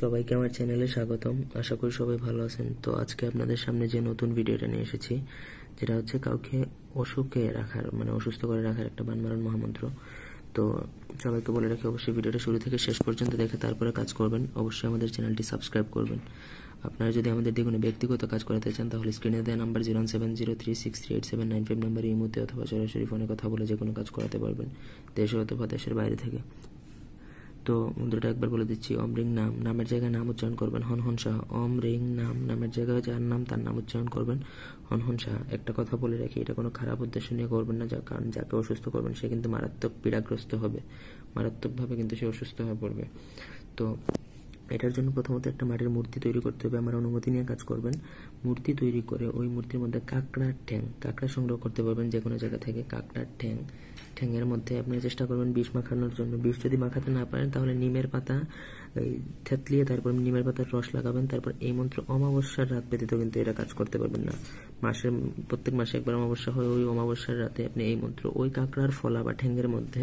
সবাইকে আমার চ্যানেলে স্বাগতম। আশা করি সবাই ভালো আছেন। তো আজকে আপনাদের সামনে যে নতুন ভিডিওটা নিয়ে এসেছি, যেটা হচ্ছে কাউকে অসুখে রাখার মানে অসুস্থ করে রাখার একটা বানমারণ মহামন্ত্র। তো সবাইকে বলে রাখি, অবশ্যই ভিডিওটা শুরু থেকে শেষ পর্যন্ত দেখে তারপরে কাজ করবেন। অবশ্যই আমাদের চ্যানেলটি সাবস্ক্রাইব করবেন। আপনারা যদি আমাদের দিয়ে কোনো ব্যক্তিগত কাজ করাতে চান তাহলে স্ক্রিনে দেওয়া নাম্বার 070363879 নাম্বারে এই মুহূর্তে অথবা সরাসরি ফোনে কথা বলে যে কোনো কাজ করাতে পারবেন, দেশে অথবা দেশের বাইরে থেকে। তো মন্ত্রটা একবার বলে দিচ্ছি। ওম রিং নাম, নামের জায়গায় নাম উচ্চারণ করবেন হন হন শাহ। ওম রিং নাম, নামের জায়গায় যার নাম তার নাম উচ্চারণ করবেন হন হন শাহ। একটা কথা বলে রাখি, এটা কোনো খারাপ উদ্দেশ্য নিয়ে করবেন না, কারণ যাকে অসুস্থ করবেন সে কিন্তু মারাত্মক পীড়াগ্রস্ত হবে, মারাত্মকভাবে কিন্তু সে অসুস্থ হয়ে পড়বে। তো এটার জন্য প্রথমত একটা মাটির মূর্তি তৈরি করতে হবে। আমার অনুমতি নিয়ে কাজ করবেন। মূর্তি তৈরি করে ওই মূর্তির মধ্যে কাঁকড়ার ঠ্যাং, কাঁকড়া সংগ্রহ করতে পারবেন যে কোনো জায়গা থেকে। কাঁকড়ার ঠ্যাংয়ের মধ্যে আপনি চেষ্টা করবেন বিষ মাখানোর জন্য। বিষ যদি মাখাতে না পারেন তাহলে নিমের পাতা থেতলিয়ে তারপর নিমের পাতার রস লাগাবেন। তারপর এই মন্ত্র অমাবস্যার রাত ব্যতীত কিন্তু এটা কাজ করতে পারবেন না। প্রত্যেক মাসে একবার অমাবস্যা হয়, ওই অমাবস্যার রাতে আপনি এই মন্ত্র ওই কাঁকড়ার ফলা বা ঠ্যাংয়ের মধ্যে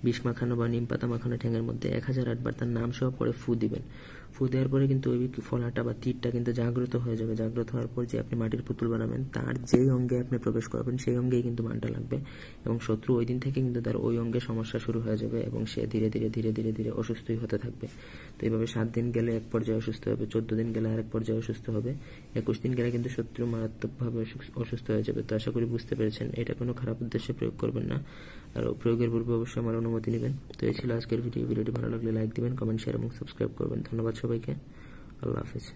বিষ মাখানো বা নিম পাতা মাখানো ঠ্যাংয়ের মধ্যে 1008 বার তার নাম সহ পরে ফু দিবেন। ফু দেওয়ার পরে কিন্তু ওই ফলাটা বা তীরটা কিন্তু জাগ্রত হয়ে যাবে। জাগ্রত হওয়ার পর যে আপনি মাটির পুতুল বানাবেন তার যেই অঙ্গে আপনি প্রবেশ করবেন সেই অঙ্গেই কিন্তু মানটা লাগবে, এবং শত্রু ওই দিন থেকে কিন্তু তার ওই অঙ্গে সমস্যা শুরু হয়ে যাবে এবং সে ধীরে ধীরে ধীরে ধীরে ধীরে অসুস্থই হতে থাকবে। তো এইভাবে 7 দিন গেলে এক পর্যায়ে অসুস্থ হবে, 14 দিন গেলে আরেক পর্যায়ে অসুস্থ হবে, 21 দিন গেলে কিন্তু শত্রু মারাত্মকভাবে অসুস্থ হয়ে যাবে। তো আশা করি বুঝতে পেরেছেন, এটা কোনো খারাপ উদ্দেশ্যে প্রয়োগ করবেন না, আর প্রয়োগের পূর্বে অবশ্যই আমার অনুমতি নেবেন। তো এই ছিল আজকের ভিডিওটি ভালো লাগলে লাইক দিবেন, কমেন্ট, শেয়ার এবং সাবস্ক্রাইব করবেন। ধন্যবাদ সবাইকে। আল্লাহ হাফেজ।